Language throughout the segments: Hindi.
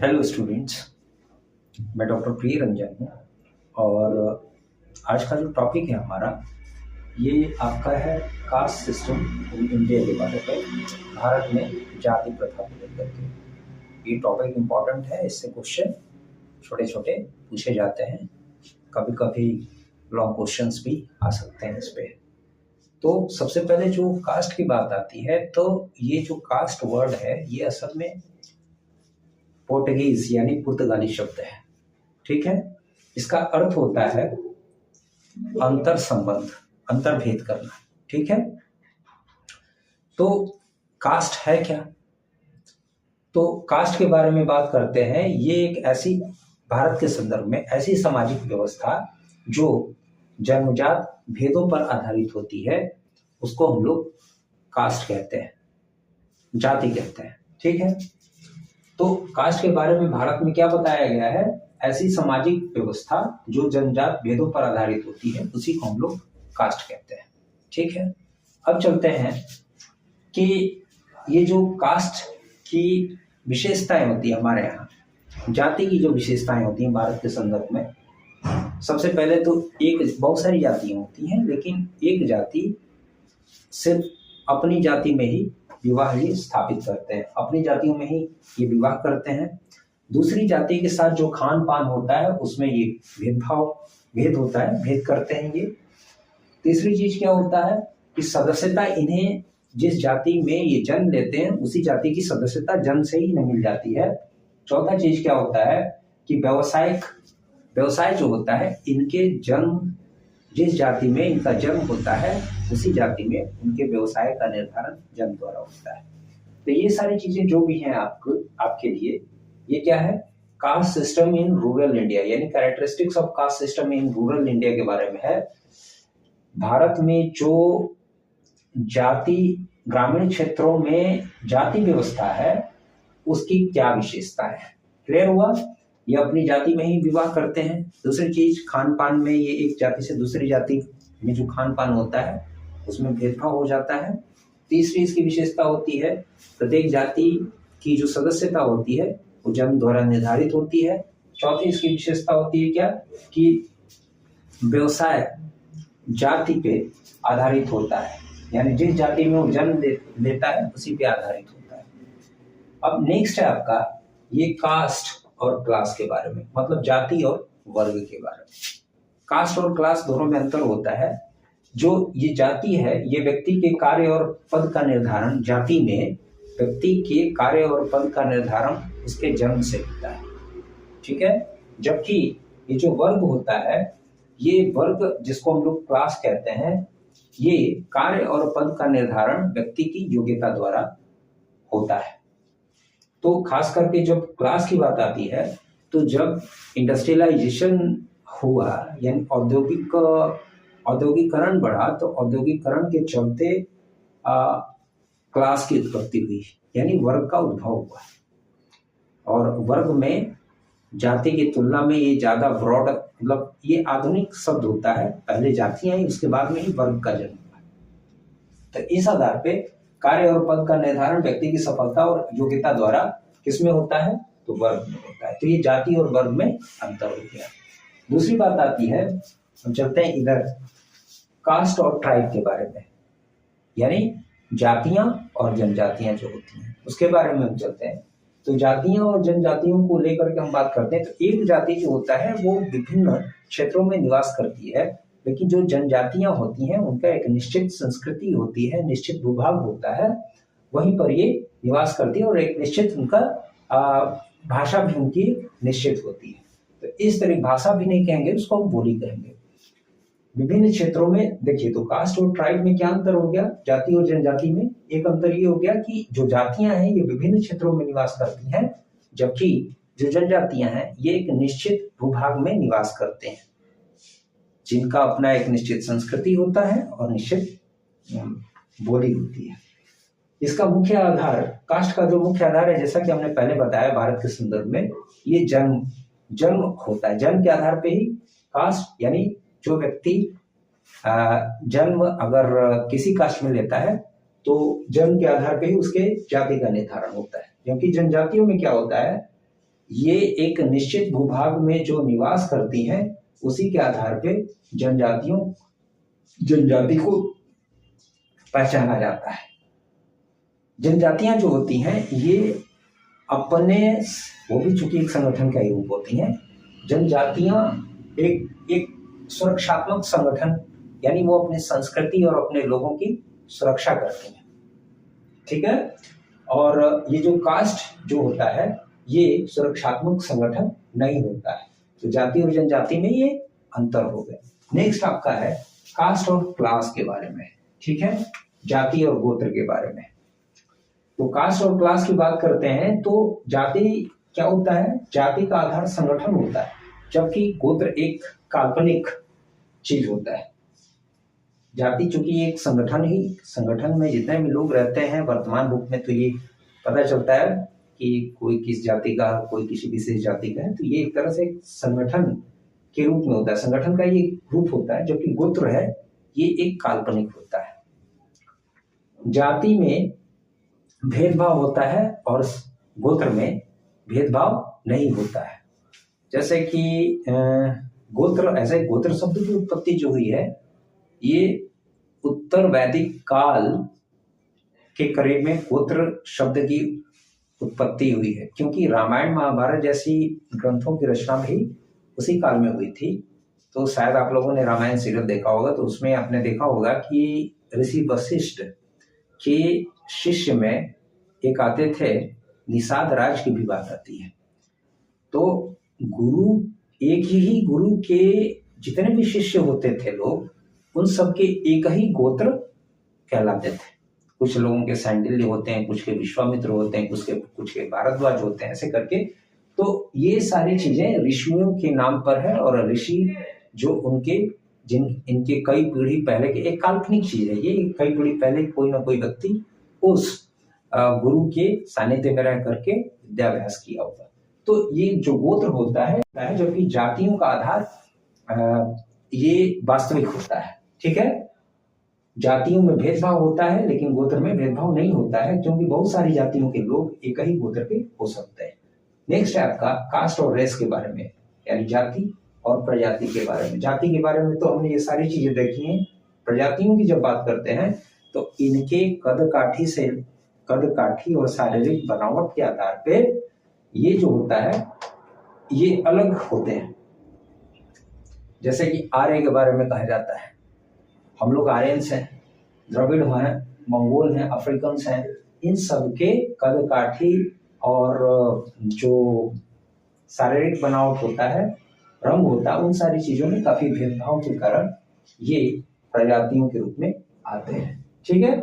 हेलो स्टूडेंट्स, मैं डॉक्टर प्रिय रंजन हूँ। और आज का जो टॉपिक है हमारा, ये आपका है कास्ट सिस्टम इन इंडिया के बारे में, भारत में जाति प्रथा को लेकर के। ये टॉपिक इम्पॉर्टेंट है, इससे क्वेश्चन छोटे छोटे पूछे जाते हैं, कभी कभी लॉन्ग क्वेश्चंस भी आ सकते हैं इस पे। तो सबसे पहले जो कास्ट की बात आती है, तो ये जो कास्ट वर्ड है ये असल में पोर्टुगीज यानी पुर्तगाली शब्द है। ठीक है, इसका अर्थ होता है अंतर संबंध, अंतर्भेद करना। ठीक है, तो कास्ट है क्या? तो कास्ट के बारे में बात करते हैं। ये एक ऐसी, भारत के संदर्भ में ऐसी सामाजिक व्यवस्था जो जन्मजात भेदों पर आधारित होती है, उसको हम लोग कास्ट कहते हैं, जाति कहते हैं। ठीक है, तो कास्ट के बारे में भारत में क्या बताया गया है? ऐसी सामाजिक व्यवस्था जो जनजात भेदों पर आधारित होती है, उसी को हम लोग कास्ट कहते हैं। ठीक है, अब चलते हैं कि ये जो कास्ट की विशेषताएं होती है हमारे यहाँ, जाति की जो विशेषताएं होती हैं भारत के संदर्भ में, सबसे पहले तो बहुत सारी जातियां होती हैं, लेकिन एक जाति सिर्फ अपनी जाति में ही विवाह ही स्थापित करते हैं, अपनी जातियों में ही ये विवाह करते हैं। दूसरी जाति के साथ जो खान पान होता है उसमें ये भेद होता है, भेद करते हैं ये। तीसरी चीज क्या होता है कि सदस्यता, इन्हें जिस जाति में ये जन्म लेते हैं उसी जाति की सदस्यता जन्म से ही नहीं मिल जाती है। चौथा चीज क्या होता है कि व्यवसाय जो होता है, इनके जन्म, जिस जाति में इनका जन्म होता है उसी जाति में उनके व्यवसाय का निर्धारण जन्म द्वारा होता है। तो ये सारी चीजें जो भी हैं आपके लिए, ये क्या है? Caste system in rural India, यानी characteristics of caste system in rural India के बारे में है। भारत में जो जाति, ग्रामीण क्षेत्रों में जाति व्यवस्था है, उसकी क्या विशेषता है? क्लियर हुआ? ये अपनी जाति में ही विवाह करते हैं। दूसरी चीज, खान पान में ये एक जाति से दूसरी जाति में जो खान पान होता है उसमें भेदभाव हो जाता है। तीसरी इसकी विशेषता होती है, प्रत्येक जाति की जो सदस्यता होती है वो जन्म द्वारा निर्धारित होती है। चौथी इसकी विशेषता होती है क्या कि व्यवसाय जाति पे आधारित होता है, यानी जिस जाति में वो जन्म लेता है उसी पे आधारित होता है। अब नेक्स्ट है आपका ये कास्ट और क्लास के बारे में, मतलब जाति और वर्ग के बारे में। कास्ट और क्लास दोनों में अंतर होता है। जो ये जाति है, ये व्यक्ति के कार्य और पद का निर्धारण, जाति में व्यक्ति के कार्य और पद का निर्धारण उसके जन्म से होता है। ठीक है, जबकि ये जो वर्ग होता है, ये वर्ग जिसको हम लोग क्लास कहते हैं, ये कार्य और पद का निर्धारण व्यक्ति की योग्यता द्वारा होता है। तो खास करके जब क्लास की बात आती है, तो जब इंडस्ट्रियलाइजेशन हुआ, यानी औद्योगिकरण बढ़ा, तो औद्योगिकरण के चलते क्लास की उत्पत्ति हुई, यानी वर्ग का उद्भव हुआ। और वर्ग में जाति की तुलना में ये ज्यादा ब्रॉड, मतलब ये आधुनिक शब्द होता है। पहले जातियां आई, उसके बाद में ही वर्ग का जन्म हुआ। तो इस आधार पे कार्य और पद का निर्धारण व्यक्ति की सफलता और योग्यता द्वारा किसमें होता है? तो वर्ग में होता है। तो ये जाति और वर्ग में अंतर हो गया। दूसरी बात आती है, हम चलते हैं इधर कास्ट और ट्राइब के बारे में, यानी जातियां और जनजातियां जो होती हैं उसके बारे में हम चलते हैं। तो जातियां और जनजातियों को लेकर के हम बात करते हैं। तो एक जाति जो होता है वो विभिन्न क्षेत्रों में निवास करती है, लेकिन जो जनजातियां होती हैं उनका एक निश्चित संस्कृति होती है, निश्चित भूभाग होता है, वहीं पर ये निवास करती है और एक निश्चित उनका भाषा भी उनकी निश्चित होती है। तो इस तरह भाषा भी नहीं कहेंगे, उसको हम बोली कहेंगे। विभिन्न क्षेत्रों में देखिए, तो कास्ट और ट्राइब में क्या अंतर हो गया? जाति और जनजाति में एक अंतर ये हो गया कि जो जातियां हैं ये विभिन्न क्षेत्रों में निवास करती हैं, जबकि जो जनजातियां हैं ये एक निश्चित भूभाग में निवास करते हैं, जिनका अपना एक निश्चित संस्कृति होता है और निश्चित बोली होती है। इसका मुख्य आधार, कास्ट का जो मुख्य आधार है, जैसा कि हमने पहले बताया, भारत के संदर्भ में ये जन्म होता है। जन्म के आधार पे ही कास्ट, यानी जो व्यक्ति जन्म अगर किसी कास्ट में लेता है तो जन्म के आधार पे ही उसके जाति का निर्धारण होता है। क्योंकि जनजातियों में क्या होता है ये एक निश्चित भूभाग में जो निवास करती हैं उसी के आधार पे जनजाति को पहचाना जाता है। जनजातियां जो होती हैं ये अपने, वो भी चूंकि एक संगठन का ही रूप होती हैं, जनजातियां एक सुरक्षात्मक संगठन, यानी वो अपनी संस्कृति और अपने लोगों की सुरक्षा करती हैं, ठीक है। और ये जो कास्ट जो होता है ये सुरक्षात्मक संगठन नहीं होता है। तो जाति और जनजाति में ये अंतर हो गए। नेक्स्ट आपका है कास्ट और क्लास के बारे में, ठीक है, जाति और गोत्र के बारे में। तो कास्ट और क्लास की बात करते हैं तो जाति क्या होता है, जाति का आधार संगठन होता है, जबकि गोत्र एक काल्पनिक चीज होता है। जाति चूंकि एक संगठन में जितने भी लोग रहते हैं वर्तमान रूप में, तो ये पता चलता है कि कोई किस जाति का, कोई किसी विशेष जाति का है, तो ये एक तरह से संगठन के रूप में होता है, संगठन का ये रूप होता है। जबकि गोत्र है ये एक काल्पनिक होता है। जाति में भेदभाव होता है और गोत्र में भेदभाव नहीं होता है। जैसे कि गोत्र शब्द की उत्पत्ति जो हुई है ये उत्तर वैदिक काल के करीब में गोत्र शब्द की उत्पत्ति हुई है, क्योंकि रामायण महाभारत जैसी ग्रंथों की रचना भी उसी काल में हुई थी। तो शायद आप लोगों ने रामायण सीरियल देखा होगा, तो उसमें आपने देखा होगा कि ऋषि वशिष्ठ के शिष्य में एक आते थे, निषाद राज की भी बात आती है। तो गुरु, एक ही गुरु के जितने भी शिष्य होते थे लोग, उन सबके एक ही गोत्र कहलाते थे। कुछ लोगों के सैंडिल्य होते हैं, कुछ के विश्वामित्र होते हैं, कुछ के भारद्वाज होते हैं, ऐसे करके। तो ये सारी चीजें ऋषियों के नाम पर है, और ऋषि जो इनके कई पीढ़ी पहले के, एक काल्पनिक चीज है ये, कई पीढ़ी पहले कोई ना कोई व्यक्ति उस गुरु के सानिध्य में रह करके विद्याभ्यास किया होगा। तो ये जो गोत्र होता है, जबकि जातियों का आधार ये वास्तविक होता है, ठीक है। जातियों में भेदभाव होता है लेकिन गोत्र में भेदभाव नहीं होता है, क्योंकि बहुत सारी जातियों के लोग एक ही गोत्र के हो सकते हैं। नेक्स्ट है आपका कास्ट और रेस के बारे में, यानी जाति और प्रजाति के बारे में। जाति के बारे में तो हमने ये सारी चीजें देखी हैं। प्रजातियों की जब बात करते हैं तो इनके कद काठी और शारीरिक बनावट के आधार पे ये जो होता है ये अलग होते हैं। जैसे कि आर्य के बारे में कहा जाता है, हम लोग आर्यंस हैं, द्रविड़ हैं, मंगोल हैं, अफ्रीकन्स हैं, इन सब के कद काठी और जो शारीरिक बनावट होता है, रंग होता है, उन सारी चीजों में काफी भेदभाव के कारण ये प्रजातियों के रूप में आते हैं, ठीक है।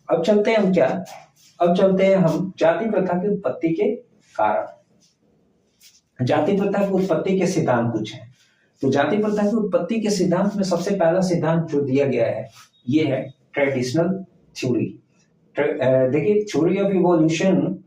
अब चलते हैं हम जाति प्रथा की उत्पत्ति के कारण। जाति प्रथा की उत्पत्ति के सिद्धांत कुछ हैं। तो जाति प्रथा की उत्पत्ति के सिद्धांत में सबसे पहला सिद्धांत जो दिया गया है ये है ट्रेडिशनल थ्योरी। देखिए, theory of evolution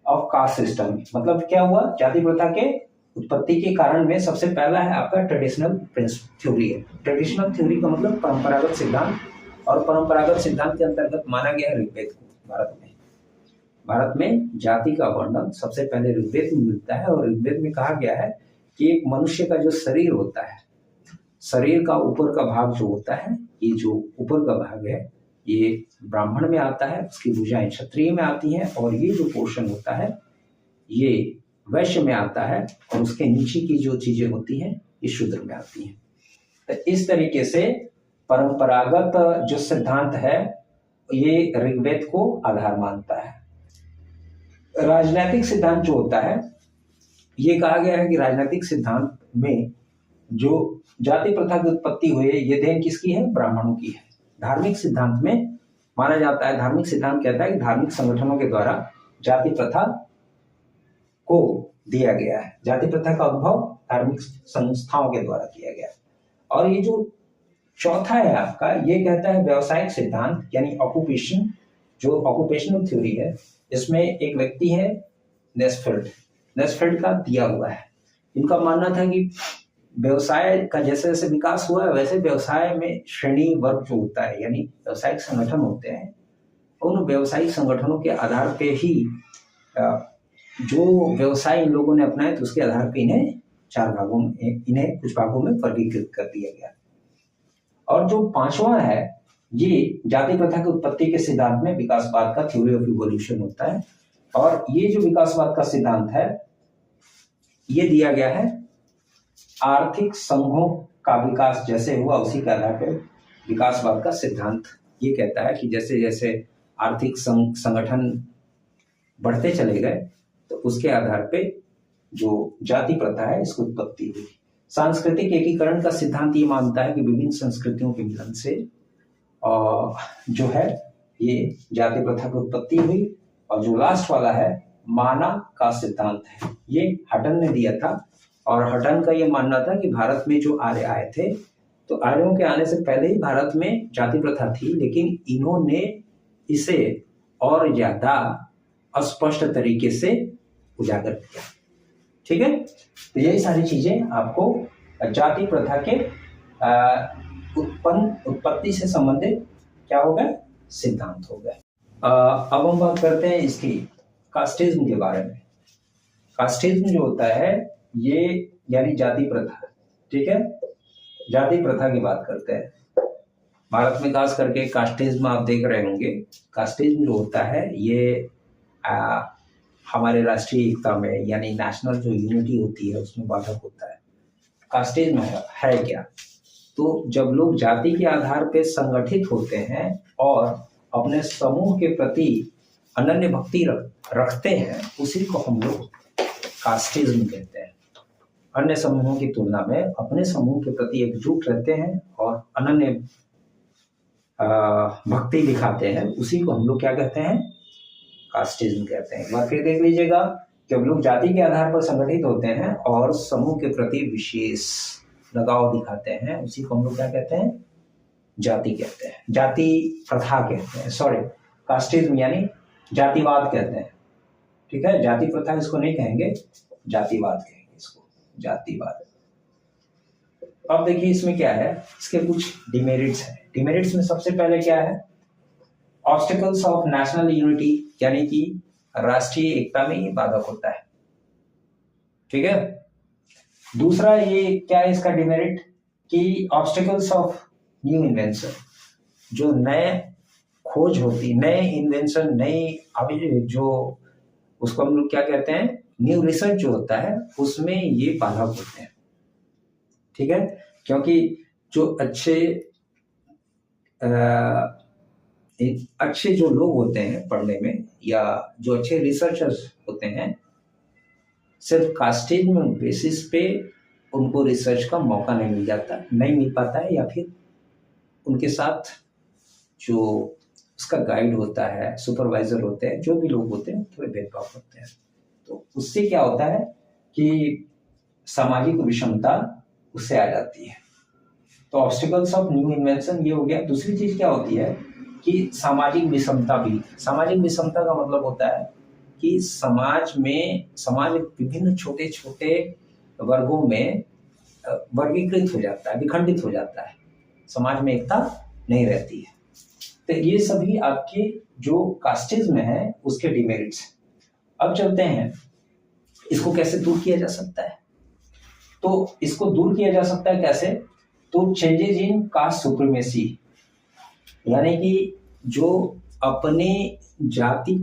of caste system, मतलब क्या हुआ, जाति प्रथा के उत्पत्ति के कारण में सबसे पहला है आपका ट्रेडिशनल थ्योरी है। ट्रेडिशनल थ्योरी का मतलब परंपरागत सिद्धांत, और परंपरागत सिद्धांत के अंतर्गत माना गया है ऋग्वेद को। भारत में जाति का वर्णन सबसे पहले ऋग्वेद में मिलता है, और ऋग्वेद में कहा गया है कि एक मनुष्य का जो शरीर होता है, शरीर का ऊपर का भाग जो होता है, ये जो ऊपर का भाग है ये ब्राह्मण में आता है, उसकी भुजाएं क्षत्रिय में आती हैं, और ये जो पोर्शन होता है ये वैश्य में आता है, और उसके नीचे की जो चीजें होती हैं ये शूद्र में आती हैं। तो इस तरीके से परंपरागत जो सिद्धांत है ये ऋग्वेद को आधार मानता है। राजनैतिक सिद्धांत जो होता है, ये कहा गया है कि राजनैतिक सिद्धांत में जो जाति प्रथा की उत्पत्ति हुई है ये देन किसकी है, ब्राह्मणों की है। धार्मिक सिद्धांत में माना जाता है, धार्मिक सिद्धांत कहता है कि धार्मिक संगठनों के द्वारा जाति प्रथा को दिया गया है। जाति प्रथा का उद्भव धार्मिक संस्थाओं के द्वारा किया गया। और ये जो चौथा है आपका, ये कहता है व्यावसायिक सिद्धांत, यानी ऑक्यूपेशन, जो ऑक्यूपेशनल थ्योरी है। इसमें एक व्यक्ति है नेस्फेल्ड का दिया हुआ है। इनका मानना था कि व्यवसाय का जैसे जैसे विकास हुआ है वैसे व्यवसाय में श्रेणी वर्ग जो होता है, यानी व्यवसायिक संगठन होते हैं, उन व्यवसायिक संगठनों के आधार पे ही जो व्यवसाय इन लोगों ने अपनाए तो उसके आधार पर इन्हें कुछ भागों में वर्गीकृत कर दिया गया। और जो पांचवा है, ये जाति प्रथा की उत्पत्ति के सिद्धांत में विकासवाद का थ्योरी ऑफ इवोल्यूशन होता है। और ये जो विकासवाद का सिद्धांत है, ये दिया गया है आर्थिक संघों का विकास जैसे हुआ उसी के आधार पर विकासवाद का सिद्धांत ये कहता है कि जैसे जैसे आर्थिक संगठन बढ़ते चले गए तो उसके आधार पे जो जाति प्रथा है इसकी उत्पत्ति हुई। सांस्कृतिक एकीकरण का सिद्धांत ये मानता है कि विभिन्न संस्कृतियों के मिलन से जो है ये जाति प्रथा की उत्पत्ति हुई। और जो लास्ट वाला है माना का सिद्धांत है, ये हटन ने दिया था। और हटन का ये मानना था कि भारत में जो आर्य आए थे तो आर्यों के आने से पहले ही भारत में जाति प्रथा थी, लेकिन इन्होंने इसे और ज्यादा अस्पष्ट तरीके से उजागर किया। ठीक है, तो यही सारी चीजें आपको जाति प्रथा के उत्पत्ति से संबंधित क्या हो गए, सिद्धांत हो गए। अब हम बात करते हैं इसकी कास्टिज्म के बारे में। कास्टिज्म जो होता है ये यानी जाति प्रथा, ठीक है, जाति प्रथा की बात करते हैं। भारत में खास करके कास्टिज्म आप देख रहे होंगे। कास्टिज्म जो होता है ये हमारे राष्ट्रीय एकता में यानी नेशनल जो यूनिटी होती है उसमें बाधक होता है। कास्टिज्म है क्या, तो जब लोग जाति के आधार पर संगठित होते हैं और अपने समूह के प्रति अनन्य भक्ति रखते हैं, उसी को हम लोग कास्टिज्म कहते हैं। अन्य समूहों की तुलना में अपने समूह के प्रति एकजुट रहते हैं और अनन्य भक्ति दिखाते हैं, उसी को हम लोग क्या कहते हैं, कास्टिज्म कहते हैं। एक बार फिर देख लीजिएगा, जब लोग जाति के आधार पर संगठित होते हैं और समूह के प्रति विशेष लगाव दिखाते हैं, उसी को हम लोग क्या कहते हैं, जाति कहते हैं, जाति प्रथा कहते हैं। सॉरी, कास्टिज्म यानी जातिवाद कहते हैं। ठीक है, जाति प्रथा इसको नहीं कहेंगे, जातिवाद कहेंगे इसको, जातिवाद। अब देखिए इसमें क्या है, इसके कुछ डिमेरिट्स हैं। डिमेरिट्स में सबसे पहले क्या है, ऑब्स्टिकल्स ऑफ नेशनल यूनिटी, यानी कि राष्ट्रीय एकता में ये बाधक होता है। ठीक है, दूसरा ये क्या है इसका डिमेरिट कि ऑब्स्टिकल्स ऑफ न्यू इन्वेंशन, जो नए खोज होती, नए इन्वेंशन, नई जो उसको हम लोग क्या कहते हैं, न्यू रिसर्च जो होता है उसमें ये बाधक होते हैं। ठीक है, क्योंकि जो अच्छे जो लोग होते हैं पढ़ने में या जो अच्छे रिसर्चर्स होते हैं, सिर्फ कास्टिज्म बेसिस पे उनको रिसर्च का मौका नहीं मिल पाता है, या फिर उनके साथ जो उसका गाइड होता है, सुपरवाइजर होते हैं, जो भी लोग होते हैं थोड़े भेदभाव होते हैं। तो उससे क्या होता है कि सामाजिक विषमता उससे आ जाती है। तो ऑब्स्टिकल्स ऑफ न्यू इन्वेंशन ये हो गया। दूसरी चीज क्या होती है कि सामाजिक विषमता भी। सामाजिक विषमता का मतलब होता है कि समाज विभिन्न छोटे छोटे वर्गों में वर्गीकृत हो जाता है, विखंडित हो जाता है, समाज में एकता नहीं रहती है। तो ये सभी आपके जो कास्टिज्म है उसके डिमेरिट्स। अब चलते हैं इसको कैसे दूर किया जा सकता है। तो इसको दूर किया जा सकता है कैसे, तो चेंजेस इन कास्ट सुप्रीमेसी, यानी कि जो अपने जाति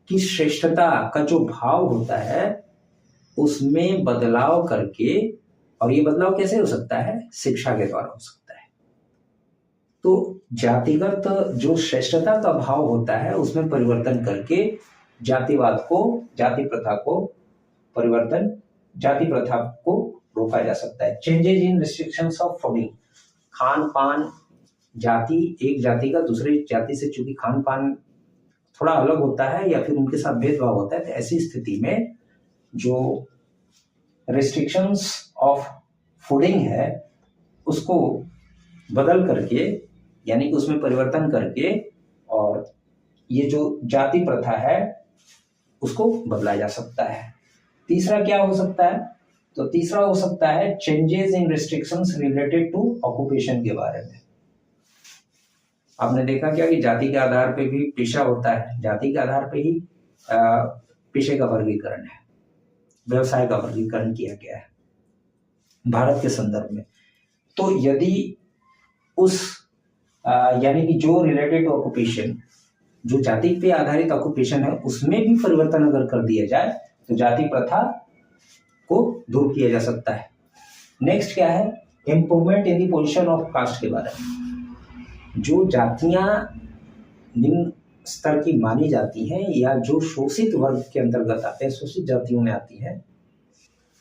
की श्रेष्ठता का जो भाव होता है उसमें बदलाव करके, और ये बदलाव कैसे हो सकता है, शिक्षा के द्वारा हो सकता है। तो जातिगत जो श्रेष्ठता का भाव होता है उसमें परिवर्तन करके जातिवाद को, जाति प्रथा को रोका जा सकता है। Changes in restrictions of fooding, Khan पान, एक जाति का दूसरी जाति से चूंकि खान पान थोड़ा अलग होता है या फिर उनके साथ भेदभाव होता है, तो ऐसी स्थिति में जो रिस्ट्रिक्शंस ऑफ फूडिंग है उसको बदल करके, यानी कि उसमें परिवर्तन करके, और ये जो जाति प्रथा है उसको बदला जा सकता है। तीसरा क्या हो सकता है, तो तीसरा हो सकता है changes in restrictions related to occupation के बारे में। आपने देखा क्या कि जाति के आधार पे भी पेशा होता है, जाति के आधार पे ही पेशे का वर्गीकरण है, व्यवसाय का वर्गीकरण किया गया है भारत के संदर्भ में। तो यदि उस यानी कि जो रिलेटेड ऑक्यूपेशन, जो जाति पे आधारित ऑक्यूपेशन है, उसमें भी परिवर्तन अगर कर दिया जाए तो जाति प्रथा को दूर किया जा सकता है। नेक्स्ट क्या है, improvement in the position of caste के बारे में। जो जातियां निम्न स्तर की मानी जाती हैं या जो शोषित वर्ग के अंतर्गत आते हैं, शोषित जातियों में आती हैं,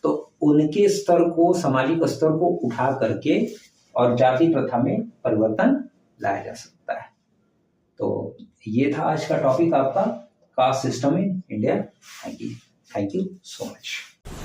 तो उनके स्तर को, सामाजिक स्तर को उठा करके और जाति प्रथा में परिवर्तन लाया जा सकता है। तो ये था आज का टॉपिक आपका, cast system in India. Thank you so much.